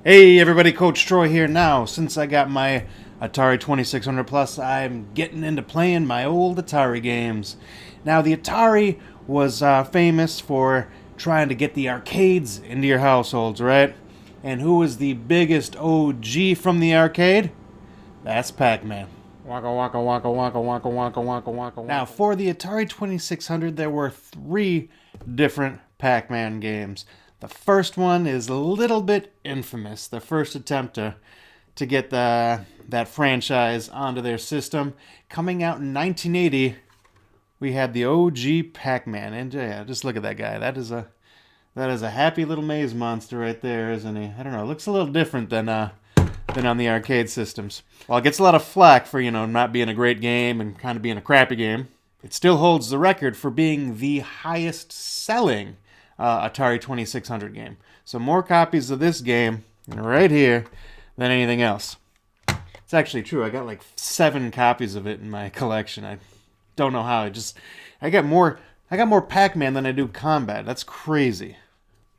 Hey everybody, Coach Troy here. Now, since I got my Atari 2600 Plus, I'm getting into playing my old Atari games. Now, the Atari was famous for trying to get the arcades into your households, right? And who was the biggest OG from the arcade? That's Pac-Man. Waka waka waka waka waka waka waka waka. Now, for the Atari 2600, there were 3 different Pac-Man games. The first one is a little bit infamous. The first attempt to get that franchise onto their system. Coming out in 1980, we had the OG Pac-Man. And yeah, just look at that guy. That is a happy little maze monster right there, isn't he? I don't know. It looks a little different than on the arcade systems. While it gets a lot of flack for, not being a great game and kind of being a crappy game, it still holds the record for being the highest selling Atari 2600 game. So more copies of this game right here than anything else. It's actually true. I got like 7 copies of it in my collection. I don't know how. I got more Pac-Man than I do Combat. That's crazy.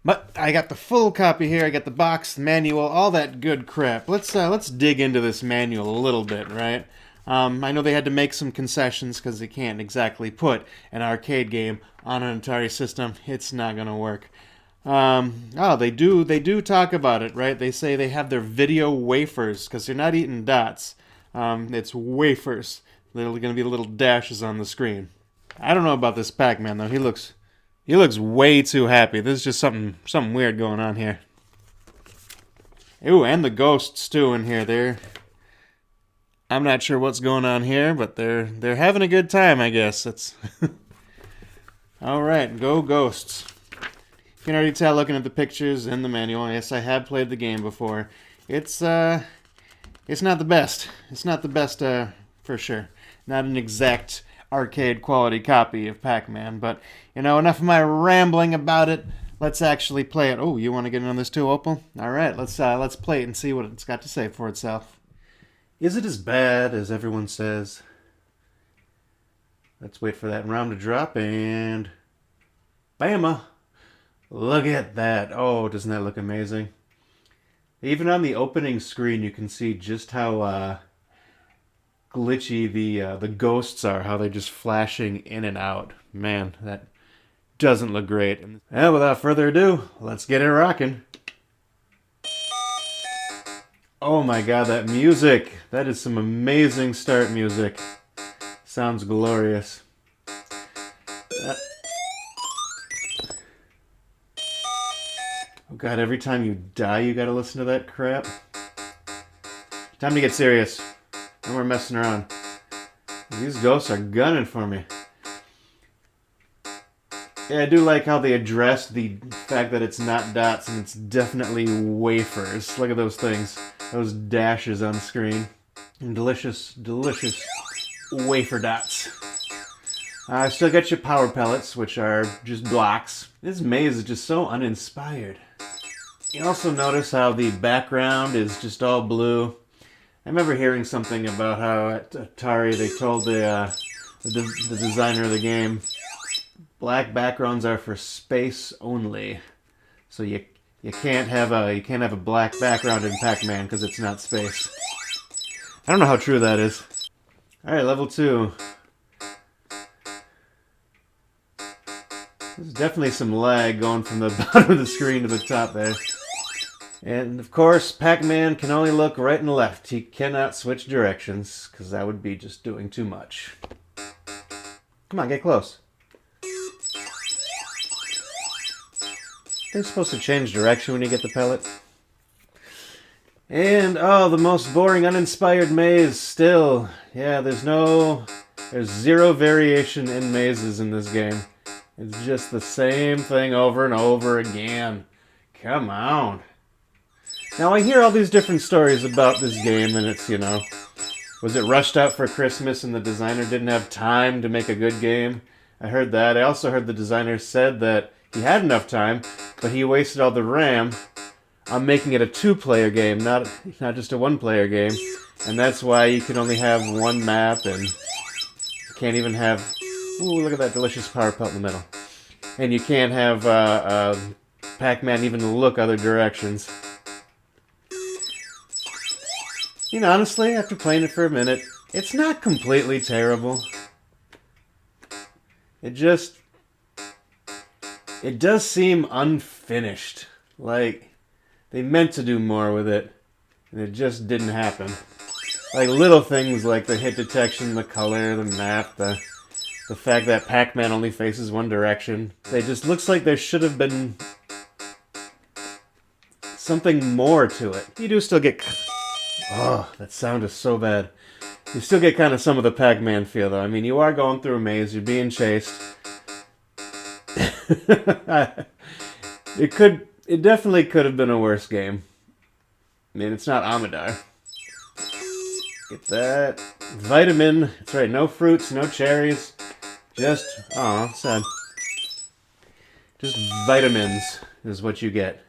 But I got the full copy here. I got the box, the manual, all that good crap. Let's dig into this manual a little bit, right? I know they had to make some concessions because they can't exactly put an arcade game on an Atari system. It's not gonna work. They do talk about it, right? They say they have their video wafers because they're not eating dots. It's wafers. They're gonna be little dashes on the screen. I don't know about this Pac-Man though. He looks way too happy. There's just something weird going on here. Ooh, and the ghosts too in here. I'm not sure what's going on here, but they're having a good time, I guess. That's all right. Go ghosts! You can already tell looking at the pictures in the manual. Yes, I have played the game before. It's not the best. It's not the best for sure. Not an exact arcade quality copy of Pac-Man, but enough of my rambling about it. Let's actually play it. Oh, you want to get in on this too, Opal? All right, let's play it and see what it's got to say for itself. Is it as bad as everyone says? Let's wait for that round to drop and bama! Look at that. Oh, doesn't that look amazing? Even on the opening screen, you can see just how glitchy the ghosts are, how they're just flashing in and out. Man, that doesn't look great. And without further ado, let's get it rocking. Oh my god, that music! That is some amazing start music. Sounds glorious. Oh god, every time you die you gotta listen to that crap. Time to get serious. No more messing around. These ghosts are gunning for me. Yeah, I do like how they addressed the fact that it's not dots and it's definitely wafers. Look at those things. Those dashes on the screen. And delicious, delicious wafer dots. I still got your power pellets, which are just blocks. This maze is just so uninspired. You also notice how the background is just all blue. I remember hearing something about how at Atari they told the designer of the game, black backgrounds are for space only. So you can't have a black background in Pac-Man because it's not space. I don't know how true that is. All right, level 2. There's definitely some lag going from the bottom of the screen to the top there. And of course, Pac-Man can only look right and left. He cannot switch directions because that would be just doing too much. Come on, get close. They're supposed to change direction when you get the pellet. And, the most boring, uninspired maze still. Yeah, there's 0 variation in mazes in this game. It's just the same thing over and over again. Come on. Now, I hear all these different stories about this game, and it's, was it rushed out for Christmas and the designer didn't have time to make a good game? I heard that. I also heard the designer said that he had enough time, but he wasted all the RAM on making it a 2-player game, not just a 1-player game. And that's why you can only have one map, and you can't even have... Ooh, look at that delicious power pelt in the middle. And you can't have Pac-Man even look other directions. You know, honestly, after playing it for a minute, it's not completely terrible. It just... It does seem unfinished. Like, they meant to do more with it, and it just didn't happen. Like, little things like the hit detection, the color, the map, the fact that Pac-Man only faces one direction. It just looks like there should have been something more to it. You do still get... Oh, that sound is so bad. You still get kind of some of the Pac-Man feel, though. I mean, you are going through a maze, you're being chased. It definitely could have been a worse game. I mean, it's not Amadar. Get that. Vitamin. That's right, no fruits, no cherries. Just, aw, sad. Just vitamins is what you get.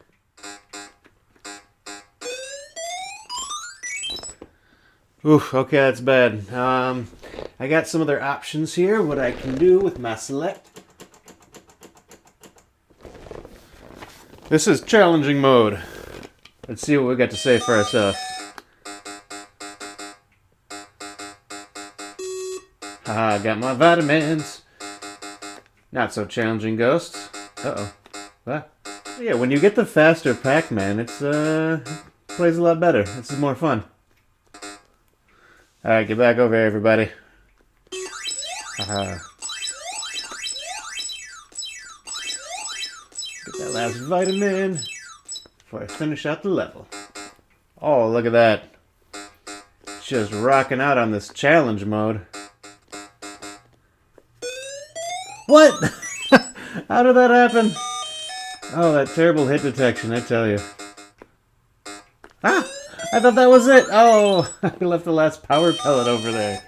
Oof, okay, that's bad. I got some other options here, what I can do with my select. This is challenging mode. Let's see what we got to say for ourselves. Haha, got my vitamins. Not so challenging, ghosts. Uh-oh. What? Yeah, when you get the faster Pac-Man, it's, plays a lot better. This is more fun. Alright, get back over here, everybody. Haha. Get that last vitamin before I finish out the level. Oh, look at that. Just rocking out on this challenge mode. What? How did that happen? Oh, that terrible hit detection, I tell you. Ah! I thought that was it! Oh! I left the last power pellet over there.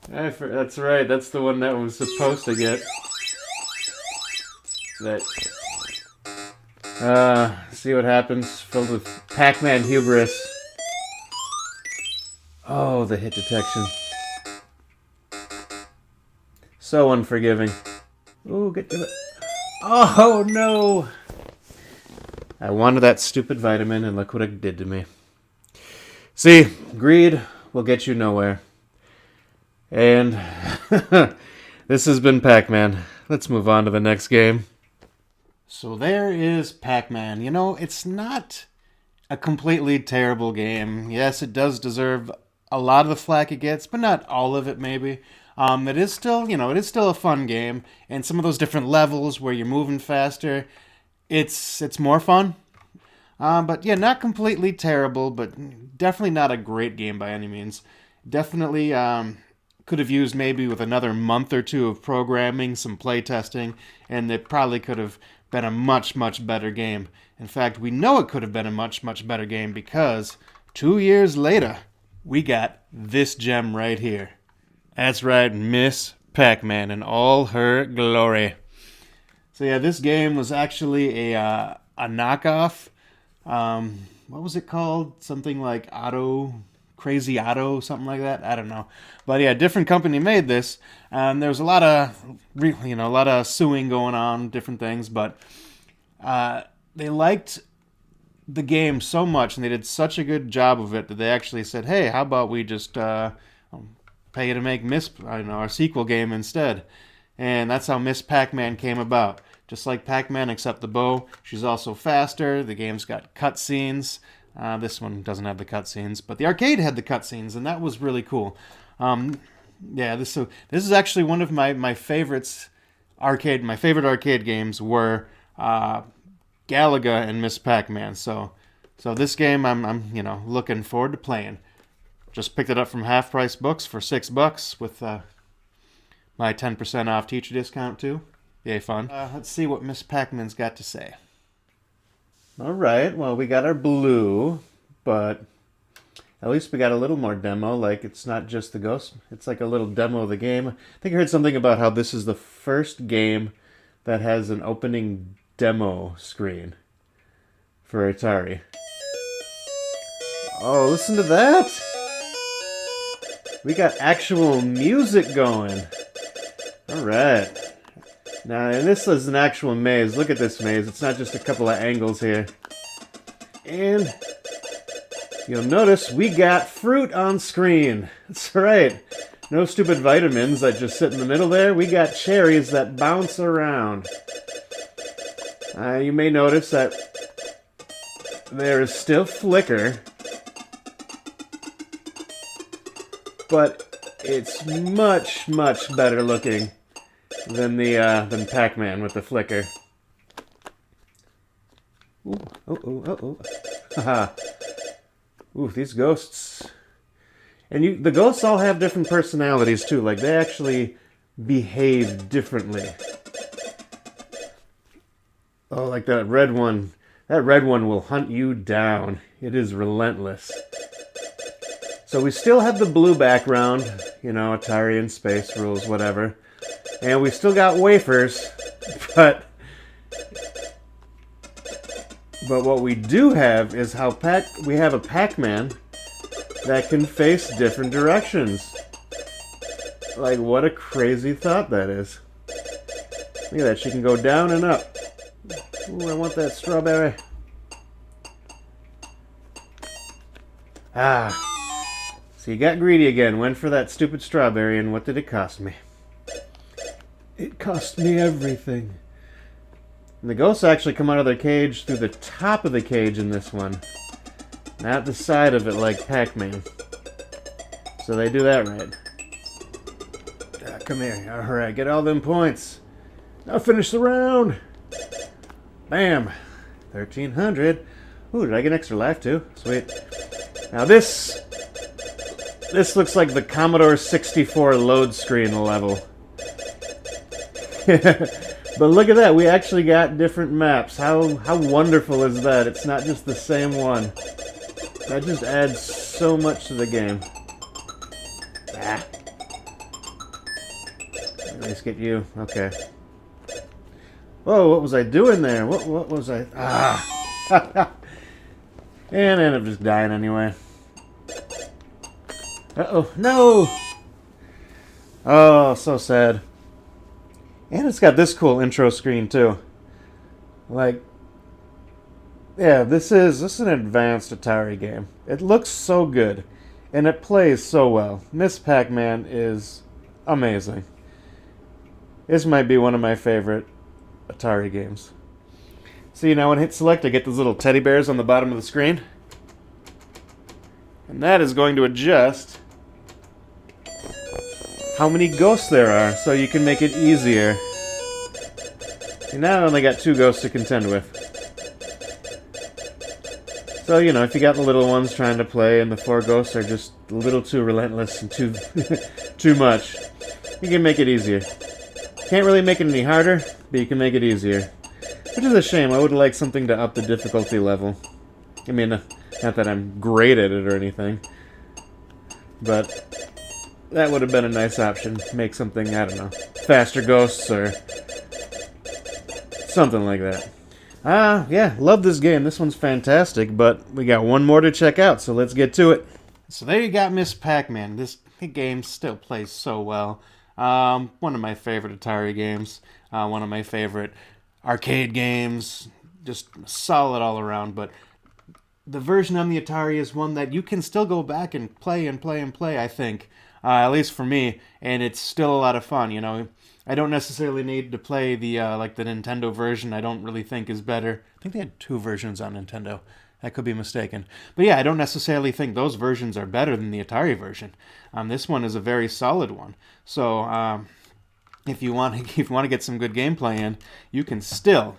That's right, that's the one that was supposed to get. That... see what happens. Filled with Pac-Man hubris. Oh, the hit detection. So unforgiving. Ooh, get to it. Oh, no! I wanted that stupid vitamin, and look what it did to me. See, greed will get you nowhere. And this has been Pac-Man. Let's move on to the next game. So there is Pac-Man. You know, it's not a completely terrible game. Yes, it does deserve a lot of the flack it gets, but not all of it, maybe. It is still, it is still a fun game, and some of those different levels where you're moving faster, it's more fun. But yeah, not completely terrible, but definitely not a great game by any means. Definitely could have used maybe with another month or two of programming, some play testing, and it probably could have been a much, much better game. In fact, we know it could have been a much, much better game because 2 years later, we got this gem right here. That's right, Miss Pac-Man in all her glory. So yeah, this game was actually a knockoff. What was it called? Something like Crazy Otto, something like that. I don't know, but yeah, different company made this. There was a lot of suing going on, different things, but they liked the game so much, and they did such a good job of it that they actually said, "Hey, how about we just pay you to make our sequel game instead?" And that's how Miss Pac-Man came about. Just like Pac-Man, except the bow. She's also faster. The game's got cutscenes. This one doesn't have the cutscenes, but the arcade had the cutscenes, and that was really cool. Yeah, this is actually one of my favorites. My favorite arcade games were Galaga and Miss Pac-Man. So this game I'm looking forward to playing. Just picked it up from Half Price Books for $6 with my 10% off teacher discount too. Yay, fun. Let's see what Miss Pac-Man's got to say. Alright, well, we got our blue, but at least we got a little more demo. Like, it's not just the ghost. It's like a little demo of the game. I think I heard something about how this is the first game that has an opening demo screen for Atari. Oh, listen to that! We got actual music going. Alright. Now, and this is an actual maze. Look at this maze. It's not just a couple of angles here. And you'll notice we got fruit on screen. That's right. No stupid vitamins that just sit in the middle there. We got cherries that bounce around. You may notice that there is still flicker, but it's much, much better looking than Pac-Man with the flicker. Ooh, oh. Haha. Ooh, these ghosts. And the ghosts all have different personalities too. Like, they actually behave differently. Oh, like that red one. That red one will hunt you down. It is relentless. So we still have the blue background. You know, Atari and space rules, whatever. And we still got wafers. But what we do have is how we have a Pac-Man that can face different directions. Like, what a crazy thought that is. Look at that, she can go down and up. Ooh, I want that strawberry. So you got greedy again, went for that stupid strawberry, and what did it cost me? It cost me everything. And the ghosts actually come out of their cage through the top of the cage in this one. Not the side of it like Pac-Man. So they do that right. Come here. Alright, get all them points. Now finish the round. Bam. 1,300. Ooh, did I get an extra life too? Sweet. Now this looks like the Commodore 64 load screen level. But look at that, we actually got different maps. How wonderful is that? It's not just the same one. That just adds so much to the game. At least get you. Okay. Whoa, what was I doing there? What was I... And I ended up just dying anyway. Uh-oh, no! Oh, so sad. And it's got this cool intro screen too. Like, yeah, this is an advanced Atari game. It looks so good, and it plays so well. Miss Pac-Man is amazing. This might be one of my favorite Atari games. See, now when I hit select, I get those little teddy bears on the bottom of the screen. And that is going to adjust how many ghosts there are, so you can make it easier. You now only got 2 ghosts to contend with. So, you know, if you got the little ones trying to play and the 4 ghosts are just a little too relentless and too much, you can make it easier. Can't really make it any harder, but you can make it easier. Which is a shame. I would like something to up the difficulty level. I mean, not that I'm great at it or anything, but that would have been a nice option. Make something, I don't know, faster ghosts or something like that. Yeah, love this game. This one's fantastic, but we got one more to check out, so let's get to it. So there you got Miss Pac-Man. This game still plays so well. One of my favorite Atari games. One of my favorite arcade games. Just solid all around, but the version on the Atari is one that you can still go back and play, I think. At least for me, and it's still a lot of fun, you know. I don't necessarily need to play the Nintendo version. I don't really think is better. I think they had 2 versions on Nintendo. I could be mistaken. But yeah, I don't necessarily think those versions are better than the Atari version. This one is a very solid one. So if you want to get some good gameplay in, you can still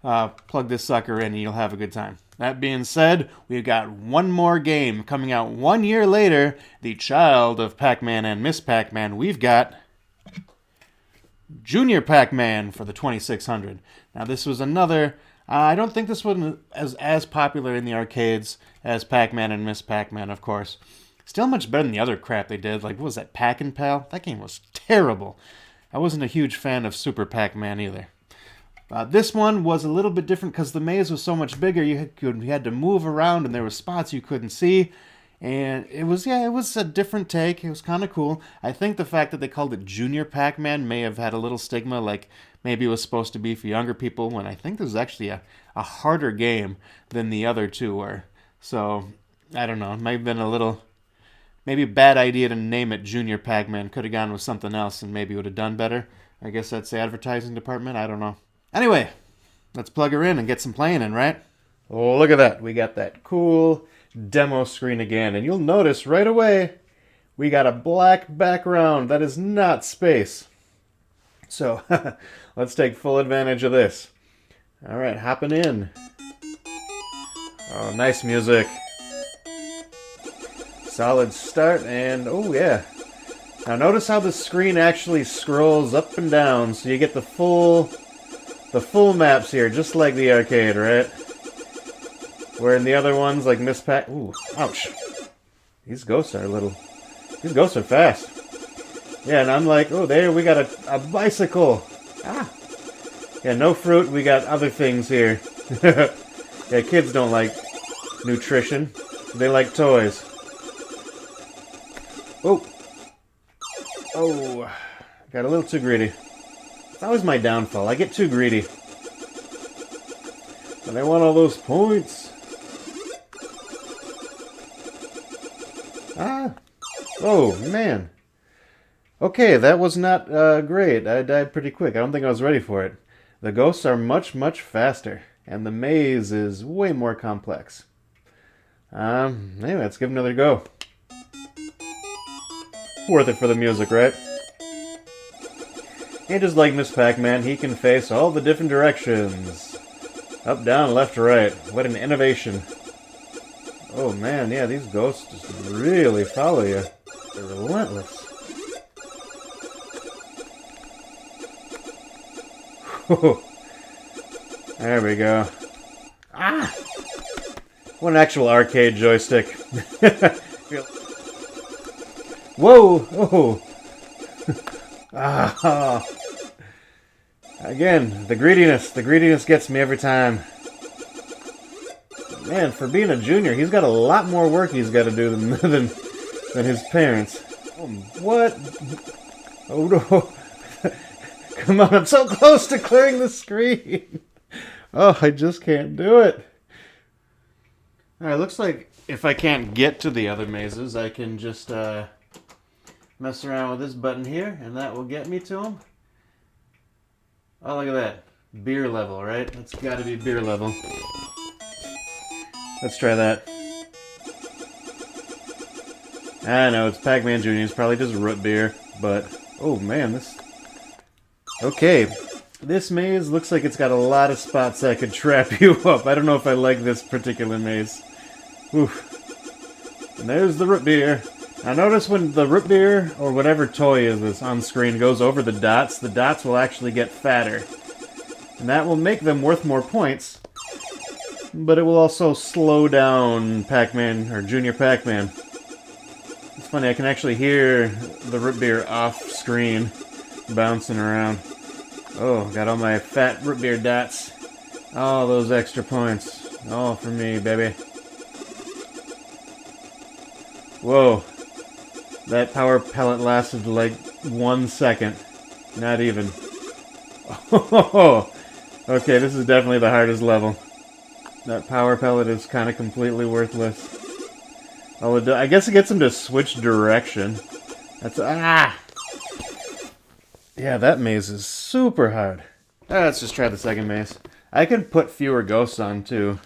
plug this sucker in and you'll have a good time. That being said, we've got one more game coming out 1 year later, the child of Pac-Man and Miss Pac-Man. We've got Junior Pac-Man for the 2600. Now this was another, I don't think this one was as popular in the arcades as Pac-Man and Miss Pac-Man, of course. Still much better than the other crap they did. Like, what was that, Pac and Pal? That game was terrible. I wasn't a huge fan of Super Pac-Man either. This one was a little bit different because the maze was so much bigger. You had to move around, and there were spots you couldn't see. And it was a different take. It was kind of cool. I think the fact that they called it Junior Pac-Man may have had a little stigma, like maybe it was supposed to be for younger people, when I think this was actually a harder game than the other 2 were. So I don't know. It might have been a little, maybe a bad idea to name it Junior Pac-Man. Could have gone with something else and maybe would have done better. I guess that's the advertising department. I don't know. Anyway, let's plug her in and get some playing in, right? Oh, look at that. We got that cool demo screen again. And you'll notice right away, we got a black background. That is not space. So, let's take full advantage of this. All right, hopping in. Oh, nice music. Solid start, and oh yeah. Now notice how the screen actually scrolls up and down, so you get the full maps here, just like the arcade, right? Where in the other ones, like Miss Pac... Ooh, ouch. These ghosts are fast. Yeah, and I'm like, oh, there we got a bicycle. Ah. Yeah, no fruit, we got other things here. Yeah, kids don't like nutrition. They like toys. Oh. Oh. Got a little too greedy. It's always my downfall. I get too greedy. But I want all those points. Ah. Oh, man. Okay, that was not great. I died pretty quick. I don't think I was ready for it. The ghosts are much, much faster. And the maze is way more complex. Anyway, let's give it another go. Worth it for the music, right? And just like Miss Pac-Man, he can face all the different directions. Up, down, left, right. What an innovation. Oh man, yeah, these ghosts just really follow you. They're relentless. There we go. Ah! What an actual arcade joystick. Whoa! Oh! Ah! Again, the greediness. The greediness gets me every time. Man, for being a junior, he's got a lot more work he's got to do than his parents. Oh, what? Oh no! Come on, I'm so close to clearing the screen! Oh, I just can't do it. Alright, looks like if I can't get to the other mazes, I can just mess around with this button here, and that will get me to them. Oh, look at that. Beer level, right? That's gotta be beer level. Let's try that. I know, it's Pac-Man Jr. It's probably just root beer, but... Oh, man, this... Okay. This maze looks like it's got a lot of spots that could trap you up. I don't know if I like this particular maze. Oof. And there's the root beer. Now notice when the root beer, or whatever toy is this on screen, goes over the dots will actually get fatter. And that will make them worth more points. But it will also slow down Pac-Man, or Junior Pac-Man. It's funny, I can actually hear the root beer off screen, bouncing around. Oh, got all my fat root beer dots. All those extra points. All for me, baby. Whoa. That power pellet lasted like 1 second. Not even. Oh, okay, this is definitely the hardest level. That power pellet is kind of completely worthless. Oh, I guess it gets him to switch direction. That's... Ah! Yeah, that maze is super hard. Let's just try the second maze. I can put fewer ghosts on, too.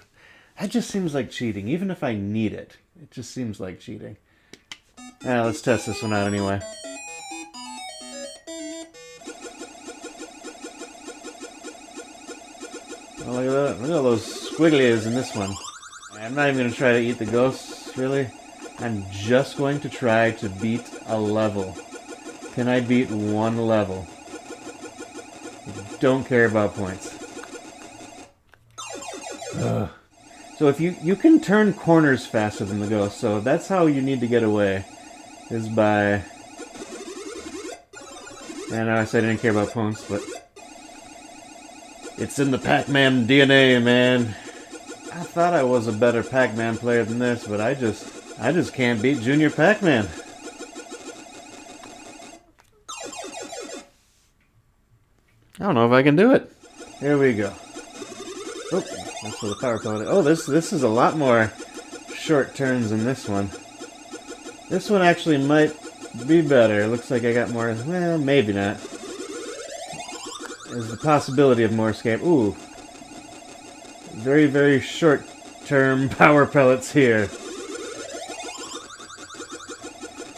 That just seems like cheating, even if I need it. It just seems like cheating. Let's test this one out anyway. Oh, look at that. Look at all those squigglies in this one. I'm not even going to try to eat the ghosts, really. I'm just going to try to beat a level. Can I beat one level? I don't care about points. Ugh. So if you can turn corners faster than the ghost, so that's how you need to get away. Is by... I know I said I didn't care about points, but... It's in the Pac-Man DNA, man. I thought I was a better Pac-Man player than this, but I just can't beat Junior Pac-Man. I don't know if I can do it. Here we go. Oh, that's where the power pellet is. Oh, this is a lot more short turns in this one. This one actually might be better. Looks like I got more... Well, maybe not. There's the possibility of more escape. Ooh. Very, very short-term power pellets here.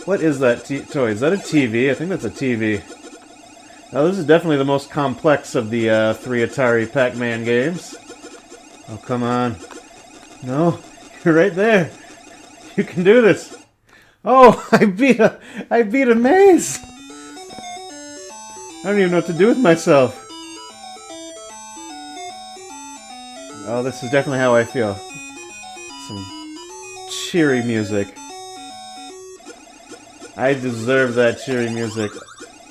What is that toy? Is that a TV? I think that's a TV. Now, this is definitely the most complex of the 3 Atari Pac-Man games. Oh, come on. No, you're right there. You can do this. Oh, I beat a maze. I don't even know what to do with myself. Oh, this is definitely how I feel. Some cheery music. I deserve that cheery music.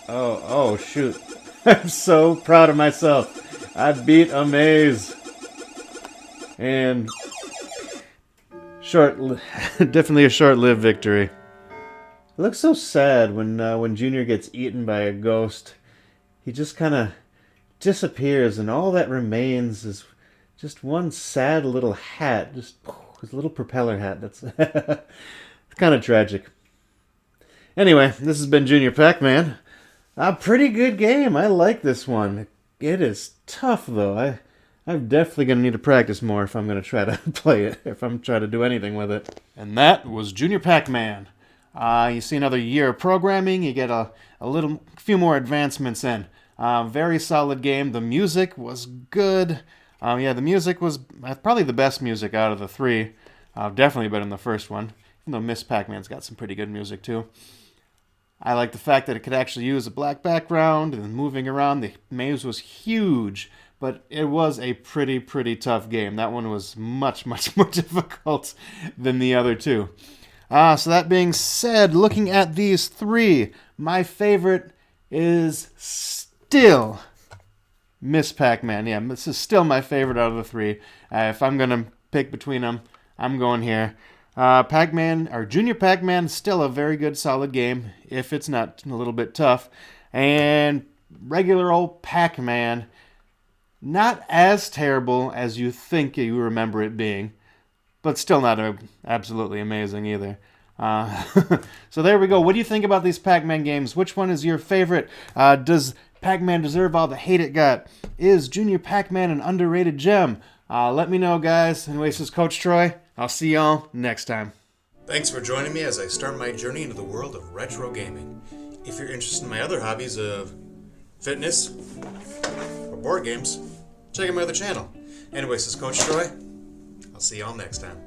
Oh, shoot. I'm so proud of myself. I beat a maze. And definitely a short-lived victory. It looks so sad when Junior gets eaten by a ghost. He just kind of disappears, and all that remains is just one sad little hat. Just his little propeller hat. That's it's kind of tragic. Anyway, this has been Junior Pac-Man. A pretty good game. I like this one. It is tough, though. I'm definitely going to need to practice more if I'm going to try to play it, if I'm trying to do anything with it. And that was Junior Pac-Man. You see another year of programming. You get a few more advancements in. Very solid game. The music was good. The music was probably the best music out of the 3. Definitely better than the first one. Even though Miss Pac-Man's got some pretty good music, too. I like the fact that it could actually use a black background and moving around. The maze was huge, but it was a pretty tough game. That one was much more difficult than the other 2. So that being said, looking at these 3, my favorite is still Miss Pac-Man. Yeah, this is still my favorite out of the 3. If I'm going to pick between them, I'm going here. Pac-Man, or Junior Pac-Man, still a very good, solid game, if it's not a little bit tough. And regular old Pac-Man, not as terrible as you think you remember it being, but still not absolutely amazing either. So there we go. What do you think about these Pac-Man games? Which one is your favorite? Does Pac-Man deserve all the hate it got? Is Junior Pac-Man an underrated gem? Let me know, guys. Anyways, this is Coach Troy. I'll see y'all next time. Thanks for joining me as I start my journey into the world of retro gaming. If you're interested in my other hobbies of fitness or board games, check out my other channel. Anyways, this is Coach Troy. I'll see y'all next time.